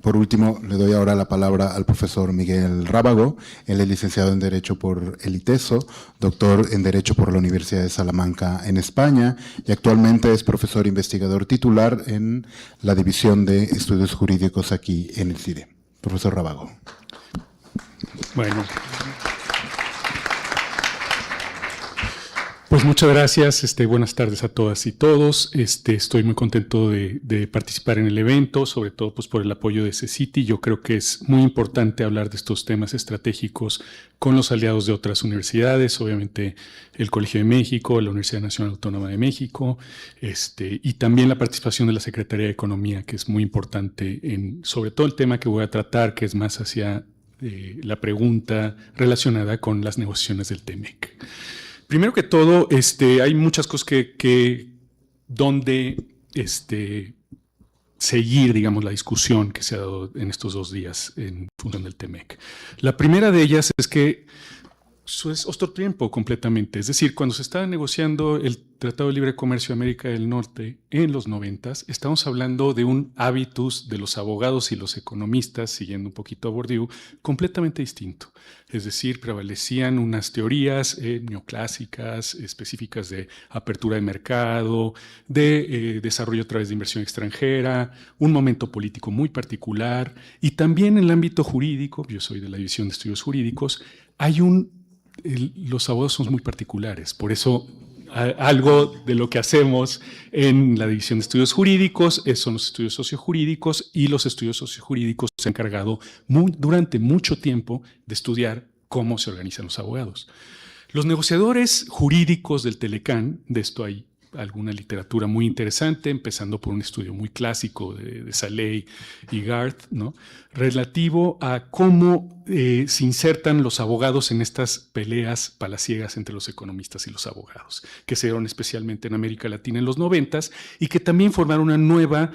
Por último, le doy ahora la palabra al profesor Miguel Rábago. Él es licenciado en Derecho por el ITESO, doctor en Derecho por la Universidad de Salamanca en España y actualmente es profesor investigador titular en la División de Estudios Jurídicos aquí en el CIDE. Profesor Rábago. Bueno, pues muchas gracias, buenas tardes a todas y todos. Estoy muy contento de participar en el evento, sobre todo pues, por el apoyo de CECITI. Yo creo que es muy importante hablar de estos temas estratégicos con los aliados de otras universidades, obviamente el Colegio de México, la Universidad Nacional Autónoma de México, y también la participación de la Secretaría de Economía, que es muy importante sobre todo el tema que voy a tratar, que es más hacia la pregunta relacionada con las negociaciones del TEMEC. Primero que todo, hay muchas cosas donde seguir, digamos, la discusión que se ha dado en estos 2 días en función del TEMEC. La primera de ellas es que eso es otro tiempo completamente. Es decir, cuando se estaba negociando el Tratado de Libre Comercio de América del Norte en los 90s, estamos hablando de un hábitus de los abogados y los economistas, siguiendo un poquito a Bourdieu, completamente distinto. Es decir, prevalecían unas teorías neoclásicas, específicas de apertura de mercado, de desarrollo a través de inversión extranjera, un momento político muy particular, y también en el ámbito jurídico, yo soy de la División de Estudios Jurídicos, los abogados son muy particulares, por eso algo de lo que hacemos en la División de Estudios Jurídicos son los estudios sociojurídicos, y los estudios sociojurídicos se han encargado durante mucho tiempo de estudiar cómo se organizan los abogados. Los negociadores jurídicos del Telecán, de esto hay alguna literatura muy interesante, empezando por un estudio muy clásico de Saleh y Garth, ¿no?, relativo a cómo se insertan los abogados en estas peleas palaciegas entre los economistas y los abogados, que se dieron especialmente en América Latina en los 90s y que también formaron una nueva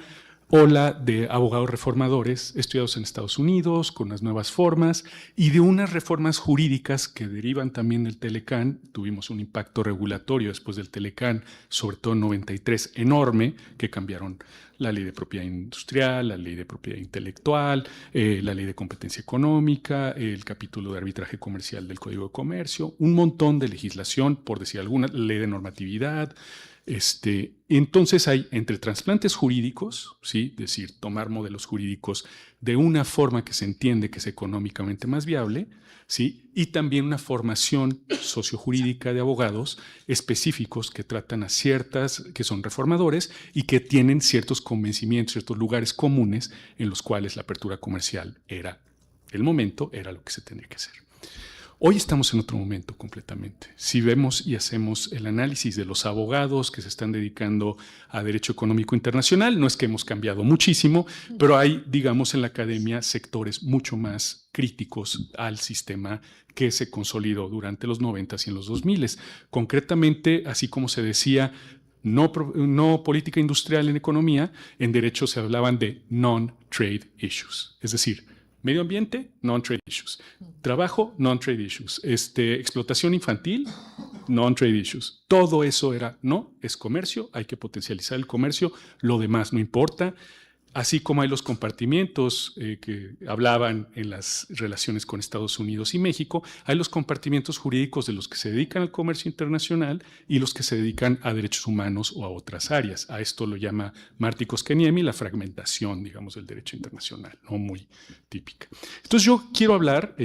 ola de abogados reformadores estudiados en Estados Unidos, con las nuevas formas y de unas reformas jurídicas que derivan también del Telecán. Tuvimos un impacto regulatorio después del Telecán, sobre todo en 93, enorme, que cambiaron la ley de propiedad industrial, la ley de propiedad intelectual, la ley de competencia económica, el capítulo de arbitraje comercial del Código de Comercio, un montón de legislación, por decir alguna, ley de normatividad. Entonces hay entre trasplantes jurídicos, ¿sí?, es decir, tomar modelos jurídicos de una forma que se entiende que es económicamente más viable, ¿sí?, y también una formación sociojurídica de abogados específicos que tratan a ciertas, que son reformadores y que tienen ciertos convencimientos, ciertos lugares comunes en los cuales la apertura comercial era lo que se tenía que hacer. Hoy estamos en otro momento completamente. Si vemos y hacemos el análisis de los abogados que se están dedicando a derecho económico internacional, no es que hemos cambiado muchísimo, pero hay, digamos, en la academia sectores mucho más críticos al sistema que se consolidó durante los 90s y en los 2000s. Concretamente, así como se decía, no política industrial en economía, en derecho se hablaban de non-trade issues, es decir, medio ambiente, non-trade issues. Trabajo, non-trade issues. Explotación infantil, non-trade issues. Todo eso es comercio, hay que potencializar el comercio, lo demás no importa. Así como hay los compartimientos que hablaban en las relaciones con Estados Unidos y México, hay los compartimientos jurídicos de los que se dedican al comercio internacional y los que se dedican a derechos humanos o a otras áreas. A esto lo llama Martí Koskiniemi la fragmentación, digamos, del derecho internacional, no muy típica. Entonces yo quiero hablar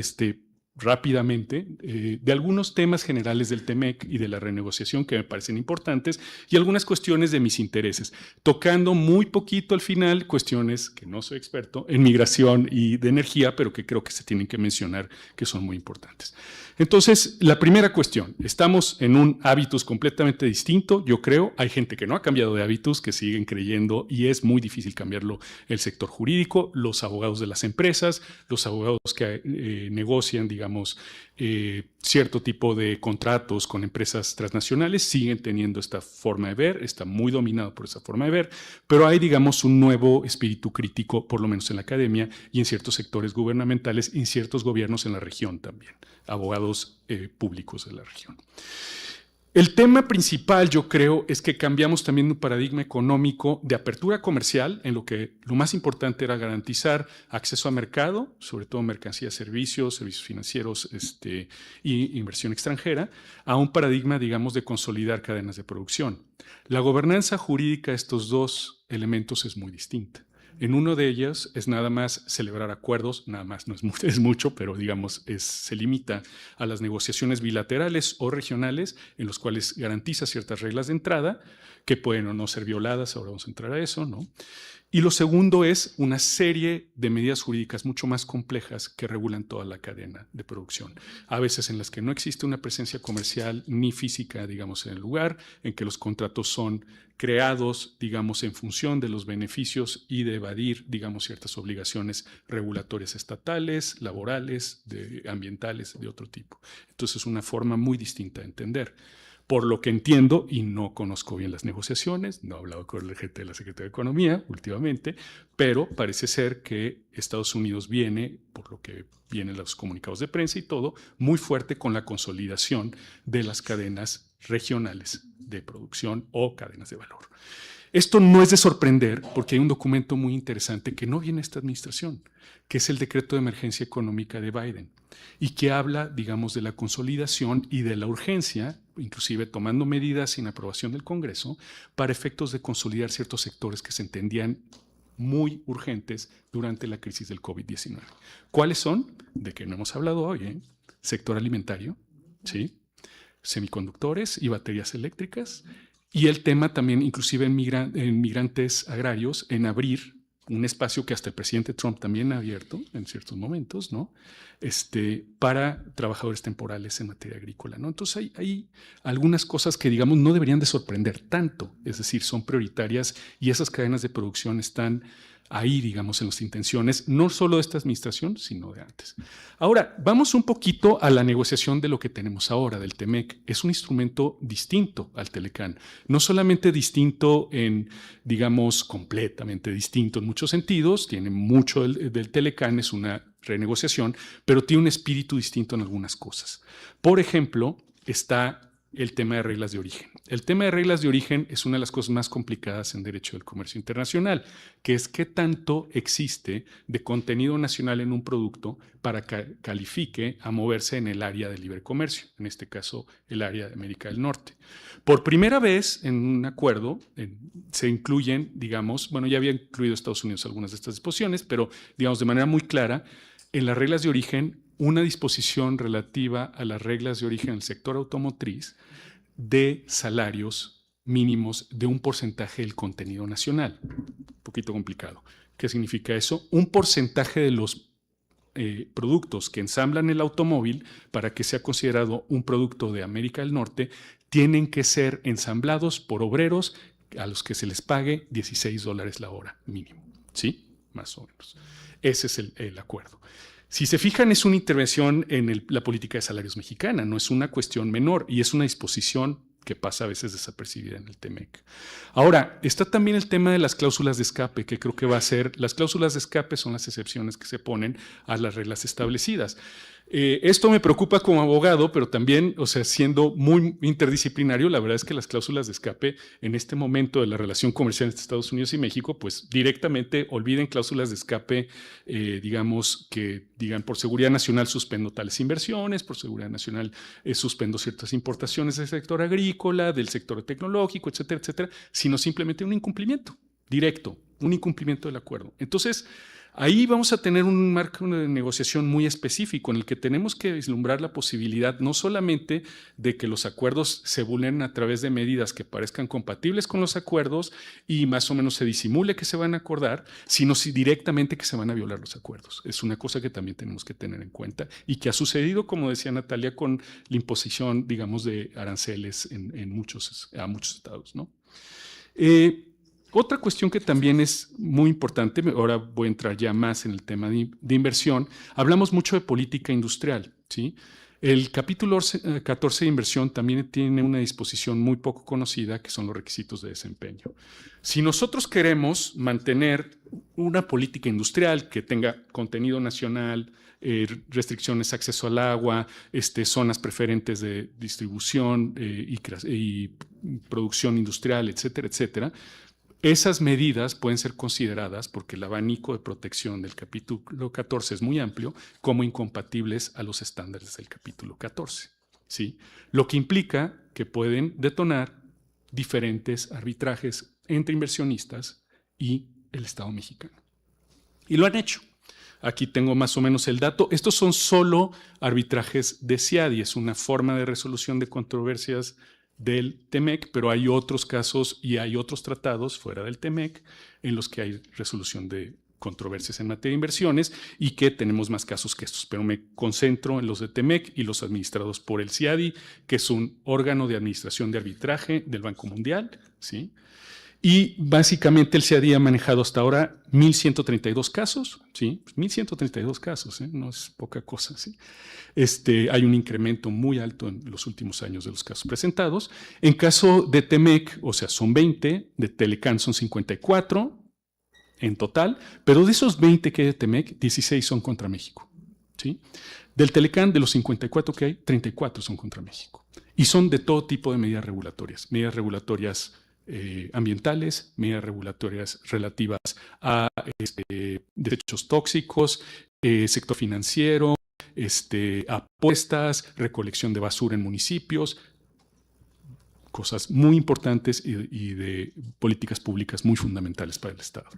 rápidamente de algunos temas generales del TEMEC y de la renegociación que me parecen importantes y algunas cuestiones de mis intereses, tocando muy poquito al final cuestiones que no soy experto en migración y de energía, pero que creo que se tienen que mencionar que son muy importantes. Entonces, la primera cuestión, estamos en un hábitus completamente distinto, yo creo, hay gente que no ha cambiado de hábitus, que siguen creyendo y es muy difícil cambiarlo el sector jurídico, los abogados de las empresas, los abogados que negocian, digamos, cierto tipo de contratos con empresas transnacionales siguen teniendo esta forma de ver, está muy dominado por esa forma de ver, pero hay, digamos, un nuevo espíritu crítico, por lo menos en la academia y en ciertos sectores gubernamentales y en ciertos gobiernos en la región también, abogados públicos de la región. El tema principal, yo creo, es que cambiamos también un paradigma económico de apertura comercial, en lo que lo más importante era garantizar acceso a mercado, sobre todo mercancías, servicios financieros y inversión extranjera, a un paradigma, digamos, de consolidar cadenas de producción. La gobernanza jurídica de estos dos elementos es muy distinta. En uno de ellos es nada más celebrar acuerdos, nada más, no es mucho, pero digamos se limita a las negociaciones bilaterales o regionales en los cuales garantiza ciertas reglas de entrada que pueden o no ser violadas, ahora vamos a entrar a eso, ¿no? Y lo segundo es una serie de medidas jurídicas mucho más complejas que regulan toda la cadena de producción. A veces en las que no existe una presencia comercial ni física, digamos, en el lugar, en que los contratos son creados, digamos, en función de los beneficios y de evadir, digamos, ciertas obligaciones regulatorias estatales, laborales, ambientales, de otro tipo. Entonces es una forma muy distinta de entender. Por lo que entiendo, y no conozco bien las negociaciones, no he hablado con el gente de la Secretaría de Economía últimamente, pero parece ser que Estados Unidos viene, por lo que vienen los comunicados de prensa y todo, muy fuerte con la consolidación de las cadenas regionales de producción o cadenas de valor. Esto no es de sorprender porque hay un documento muy interesante que no viene de esta administración, que es el Decreto de Emergencia Económica de Biden y que habla, digamos, de la consolidación y de la urgencia, inclusive tomando medidas sin aprobación del Congreso, para efectos de consolidar ciertos sectores que se entendían muy urgentes durante la crisis del COVID-19. ¿Cuáles son? De que no hemos hablado hoy, sector alimentario, ¿sí? Semiconductores y baterías eléctricas, y el tema también, inclusive en migrantes agrarios, en abrir un espacio que hasta el presidente Trump también ha abierto en ciertos momentos, ¿no? Para trabajadores temporales en materia agrícola, ¿no? Entonces hay algunas cosas que, digamos, no deberían de sorprender tanto, es decir, son prioritarias y esas cadenas de producción están ahí, digamos, en las intenciones, no solo de esta administración, sino de antes. Ahora, vamos un poquito a la negociación de lo que tenemos ahora, del TEMEC. Es un instrumento distinto al Telecán, no solamente distinto en, digamos, completamente distinto en muchos sentidos, tiene mucho del Telecán, es una renegociación, pero tiene un espíritu distinto en algunas cosas. Por ejemplo, está el tema de reglas de origen. El tema de reglas de origen es una de las cosas más complicadas en derecho del comercio internacional, que es qué tanto existe de contenido nacional en un producto para que califique a moverse en el área de libre comercio, en este caso el área de América del Norte. Por primera vez en un acuerdo se incluyen, digamos, bueno, ya había incluido Estados Unidos algunas de estas disposiciones, pero digamos de manera muy clara, en las reglas de origen, una disposición relativa a las reglas de origen del sector automotriz de salarios mínimos de un porcentaje del contenido nacional. Un poquito complicado. ¿Qué significa eso? Un porcentaje de los productos que ensamblan el automóvil para que sea considerado un producto de América del Norte tienen que ser ensamblados por obreros a los que se les pague $16 la hora mínimo. ¿Sí? Más o menos. Ese es el acuerdo. Si se fijan, es una intervención en la política de salarios mexicana, no es una cuestión menor y es una disposición que pasa a veces desapercibida en el TEMEC. Ahora, está también el tema de las cláusulas de escape, que creo que va a ser, las cláusulas de escape son las excepciones que se ponen a las reglas establecidas. Esto me preocupa como abogado, pero también, o sea, siendo muy interdisciplinario, la verdad es que las cláusulas de escape en este momento de la relación comercial entre Estados Unidos y México, pues directamente olviden cláusulas de escape, digamos, que digan por seguridad nacional suspendo tales inversiones, por seguridad nacional suspendo ciertas importaciones del sector agrícola, del sector tecnológico, etcétera, etcétera, sino simplemente un incumplimiento directo, un incumplimiento del acuerdo. Entonces, ahí vamos a tener un marco de negociación muy específico en el que tenemos que vislumbrar la posibilidad no solamente de que los acuerdos se vulneren a través de medidas que parezcan compatibles con los acuerdos y más o menos se disimule que se van a acordar, sino directamente que se van a violar los acuerdos. Es una cosa que también tenemos que tener en cuenta y que ha sucedido, como decía Natalia, con la imposición, digamos, de aranceles a muchos estados, ¿no? Otra cuestión que también es muy importante, ahora voy a entrar ya más en el tema de inversión, hablamos mucho de política industrial, ¿sí? El capítulo 14 de inversión también tiene una disposición muy poco conocida, que son los requisitos de desempeño. Si nosotros queremos mantener una política industrial que tenga contenido nacional, restricciones de acceso al agua, zonas preferentes de distribución y producción industrial, etcétera, etcétera, esas medidas pueden ser consideradas, porque el abanico de protección del capítulo 14 es muy amplio, como incompatibles a los estándares del capítulo 14. ¿Sí? Lo que implica que pueden detonar diferentes arbitrajes entre inversionistas y el Estado mexicano. Y lo han hecho. Aquí tengo más o menos el dato. Estos son solo arbitrajes de CIADI, es una forma de resolución de controversias del TEMEC, pero hay otros casos y hay otros tratados fuera del TEMEC en los que hay resolución de controversias en materia de inversiones y que tenemos más casos que estos, pero me concentro en los de TEMEC y los administrados por el CIADI, que es un órgano de administración de arbitraje del Banco Mundial, ¿sí? Y básicamente el CIADI ha manejado hasta ahora 1.132 casos, ¿sí? 1.132 casos, ¿eh? No es poca cosa, ¿sí? Hay un incremento muy alto en los últimos años de los casos presentados. En caso de TEMEC, o sea, son 20, de Telecán son 54 en total, pero de esos 20 que hay de TEMEC, 16 son contra México, ¿sí? Del Telecán, de los 54 que hay, 34 son contra México. Y son de todo tipo de medidas regulatorias ambientales, medidas regulatorias relativas a desechos tóxicos, sector financiero, apuestas, recolección de basura en municipios, cosas muy importantes y de políticas públicas muy fundamentales para el Estado.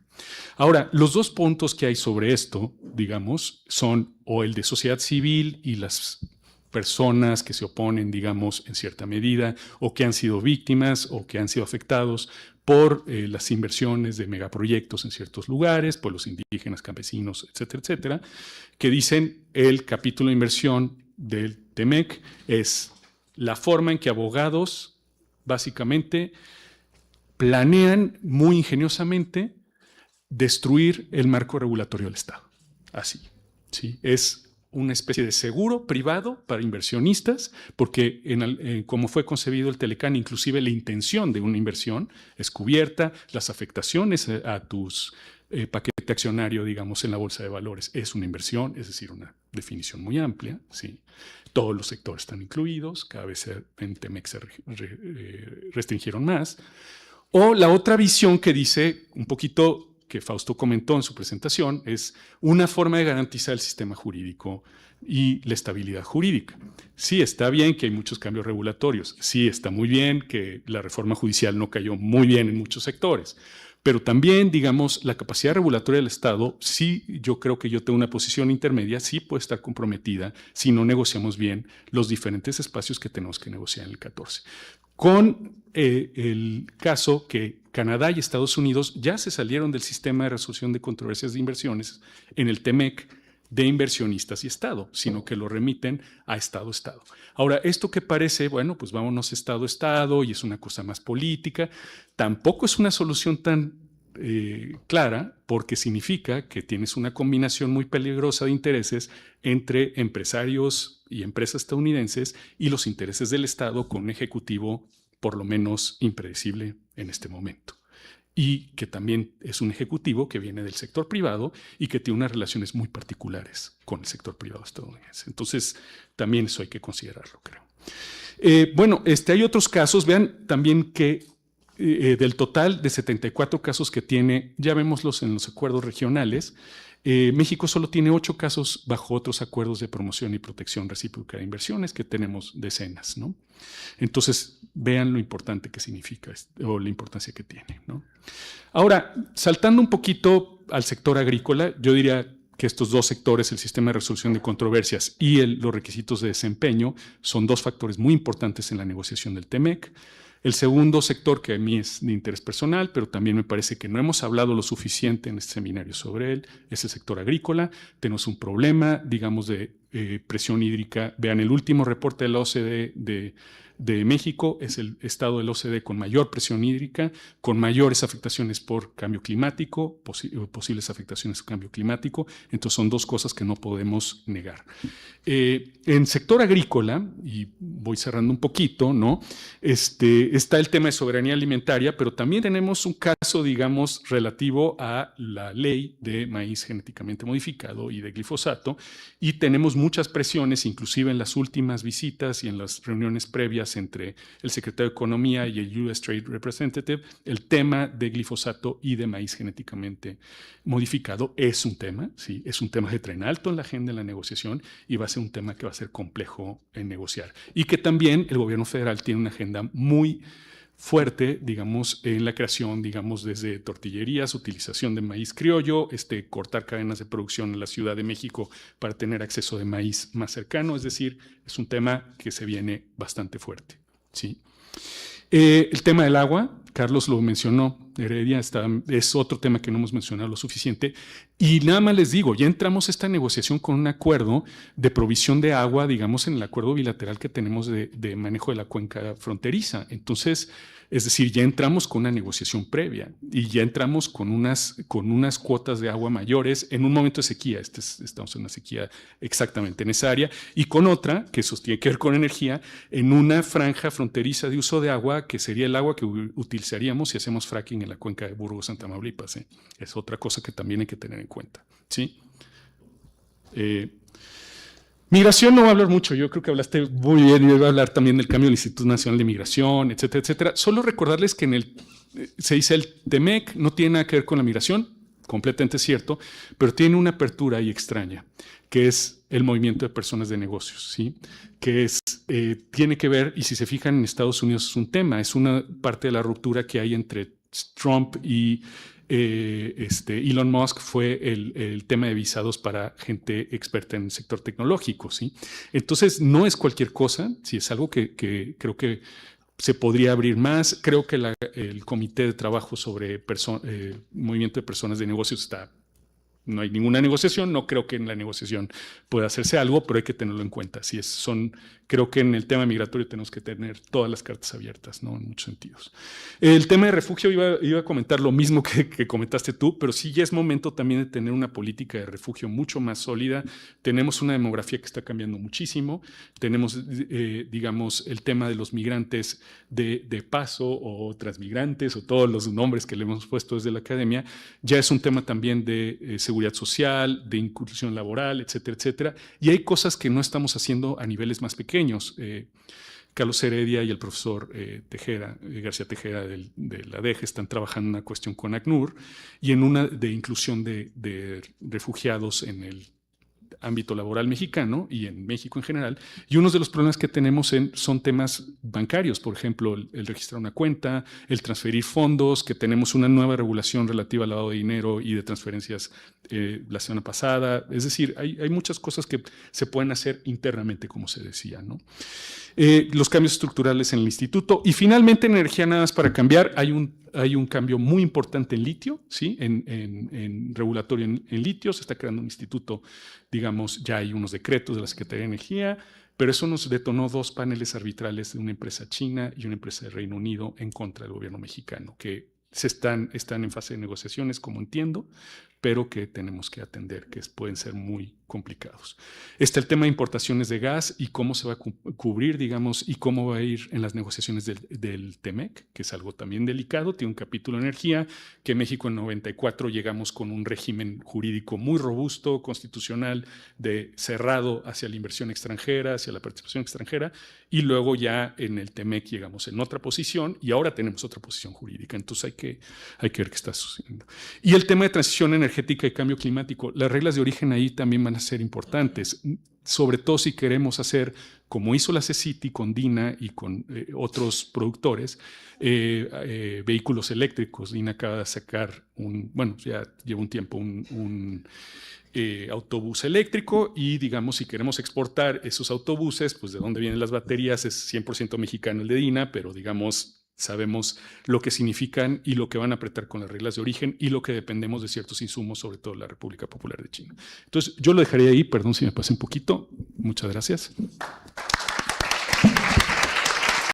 Ahora, los dos puntos que hay sobre esto, digamos, son o el de sociedad civil y las personas que se oponen, digamos, en cierta medida, o que han sido víctimas o que han sido afectados por las inversiones de megaproyectos en ciertos lugares, por los indígenas, campesinos, etcétera, etcétera, que dicen el capítulo de inversión del TEMEC es la forma en que abogados básicamente planean muy ingeniosamente destruir el marco regulatorio del Estado. Así, ¿sí? Es una especie de seguro privado para inversionistas, porque como fue concebido el Telecán, inclusive la intención de una inversión es cubierta, las afectaciones a tus paquete accionario, digamos, en la bolsa de valores es una inversión, es decir, una definición muy amplia, ¿sí? Todos los sectores están incluidos, cada vez en TEMEC se restringieron más. O la otra visión que dice un poquito, que Fausto comentó en su presentación, es una forma de garantizar el sistema jurídico y la estabilidad jurídica. Sí, está bien que hay muchos cambios regulatorios, sí, está muy bien que la reforma judicial no cayó muy bien en muchos sectores, pero también, digamos, la capacidad regulatoria del Estado, sí, yo creo que yo tengo una posición intermedia, sí puede estar comprometida si no negociamos bien los diferentes espacios que tenemos que negociar en el 14. Con el caso que Canadá y Estados Unidos ya se salieron del sistema de resolución de controversias de inversiones en el TEMEC de inversionistas y Estado, sino que lo remiten a Estado-Estado. Ahora, esto que parece, bueno, pues vámonos Estado-Estado y es una cosa más política, tampoco es una solución tan clara, porque significa que tienes una combinación muy peligrosa de intereses entre empresarios y empresas estadounidenses y los intereses del Estado con un ejecutivo por lo menos impredecible en este momento. Y que también es un ejecutivo que viene del sector privado y que tiene unas relaciones muy particulares con el sector privado estadounidense. Entonces, también eso hay que considerarlo, creo. Bueno, hay otros casos. Vean también que del total de 74 casos que tiene, ya vémoslos en los acuerdos regionales, México solo tiene 8 casos bajo otros acuerdos de promoción y protección recíproca de inversiones, que tenemos decenas, ¿no? Entonces, vean lo importante que significa o la importancia que tiene, ¿no? Ahora, saltando un poquito al sector agrícola, yo diría que estos dos sectores, el sistema de resolución de controversias y los requisitos de desempeño, son dos factores muy importantes en la negociación del TEMEC. El segundo sector, que a mí es de interés personal, pero también me parece que no hemos hablado lo suficiente en este seminario sobre él, es el sector agrícola. Tenemos un problema, digamos, de presión hídrica. Vean el último reporte de la OCDE de de México es el estado del OCDE con mayor presión hídrica, con mayores afectaciones por cambio climático, posibles afectaciones por cambio climático. Entonces son dos cosas que no podemos negar. En sector agrícola, y voy cerrando un poquito, ¿no? Está el tema de soberanía alimentaria, pero también tenemos un caso, digamos, relativo a la ley de maíz genéticamente modificado y de glifosato, y tenemos muchas presiones, inclusive en las últimas visitas y en las reuniones previas entre el secretario de Economía y el US Trade Representative, el tema de glifosato y de maíz genéticamente modificado es un tema, ¿sí? Es un tema que trae alto en la agenda de la negociación y va a ser un tema que va a ser complejo en negociar. Y que también el gobierno federal tiene una agenda muy fuerte, digamos, en la creación, digamos, desde tortillerías, utilización de maíz criollo, cortar cadenas de producción en la Ciudad de México para tener acceso de maíz más cercano. Es decir, es un tema que se viene bastante fuerte, ¿sí? El tema del agua, Carlos lo mencionó, Heredia, es otro tema que no hemos mencionado lo suficiente. Y nada más les digo, ya entramos a esta negociación con un acuerdo de provisión de agua, digamos, en el acuerdo bilateral que tenemos de manejo de la cuenca fronteriza. Entonces, es decir, ya entramos con una negociación previa y ya entramos con unas cuotas de agua mayores en un momento de sequía. Estamos en una sequía exactamente en esa área, y con otra, que eso tiene que ver con energía, en una franja fronteriza de uso de agua, que sería el agua que utilizaríamos si hacemos fracking en la cuenca de Burgos, Tamaulipas. Es otra cosa que también hay que tener en cuenta, ¿sí? Migración no voy a hablar mucho, yo creo que hablaste muy bien, y voy a hablar también del cambio del Instituto Nacional de Migración, etcétera, etcétera. Solo recordarles que se dice el TEMEC no tiene nada que ver con la migración, completamente cierto, pero tiene una apertura ahí extraña, que es el movimiento de personas de negocios, ¿sí? Que tiene que ver, y si se fijan en Estados Unidos es un tema, es una parte de la ruptura que hay entre Trump y Elon Musk, fue el tema de visados para gente experta en el sector tecnológico, ¿sí? Entonces, no es cualquier cosa, sí, es algo que creo que se podría abrir más. Creo que el comité de trabajo sobre movimiento de personas de negocios no hay ninguna negociación, no creo que en la negociación pueda hacerse algo, pero hay que tenerlo en cuenta. Creo que en el tema migratorio tenemos que tener todas las cartas abiertas, ¿no? En muchos sentidos. El tema de refugio, iba a comentar lo mismo que comentaste tú, pero sí ya es momento también de tener una política de refugio mucho más sólida. Tenemos una demografía que está cambiando muchísimo. Tenemos, digamos, el tema de los migrantes de paso o transmigrantes o todos los nombres que le hemos puesto desde la academia. Ya es un tema también de seguridad social, de inclusión laboral, etcétera, etcétera. Y hay cosas que no estamos haciendo a niveles más pequeños. Carlos Heredia y el profesor García Tejera de la DEG están trabajando en una cuestión con ACNUR y en una de inclusión de refugiados en el ámbito laboral mexicano y en México en general. Y uno de los problemas que tenemos son temas bancarios, por ejemplo, el registrar una cuenta, el transferir fondos, que tenemos una nueva regulación relativa al lavado de dinero y de transferencias la semana pasada. Es decir, hay muchas cosas que se pueden hacer internamente, como se decía, ¿no? Los cambios estructurales en el instituto. Y finalmente, en energía, nada más para cambiar, hay un cambio muy importante en litio, ¿sí? En regulatorio en litio. Se está creando un instituto, digamos, ya hay unos decretos de la Secretaría de Energía, pero eso nos detonó 2 paneles arbitrales de una empresa china y una empresa de Reino Unido en contra del gobierno mexicano, que están en fase de negociaciones, como entiendo, pero que tenemos que atender, que pueden ser muy complicados. Está el tema de importaciones de gas y cómo se va a cubrir, digamos, y cómo va a ir en las negociaciones del TEMEC, que es algo también delicado. Tiene un capítulo de energía, que México en 94 llegamos con un régimen jurídico muy robusto, constitucional, cerrado hacia la inversión extranjera, hacia la participación extranjera, y luego ya en el TEMEC llegamos en otra posición y ahora tenemos otra posición jurídica. Entonces hay que ver qué está sucediendo. Y el tema de transición energética y cambio climático, las reglas de origen ahí también van a ser importantes, sobre todo si queremos hacer, como hizo la CECITI con DINA y con otros productores, vehículos eléctricos. DINA acaba de sacar ya lleva un tiempo un autobús eléctrico, y digamos, si queremos exportar esos autobuses, pues de dónde vienen las baterías es 100% mexicano el de DINA, pero digamos, sabemos lo que significan y lo que van a apretar con las reglas de origen y lo que dependemos de ciertos insumos, sobre todo la República Popular de China. Entonces, yo lo dejaría ahí, perdón si me pasé un poquito. Muchas gracias.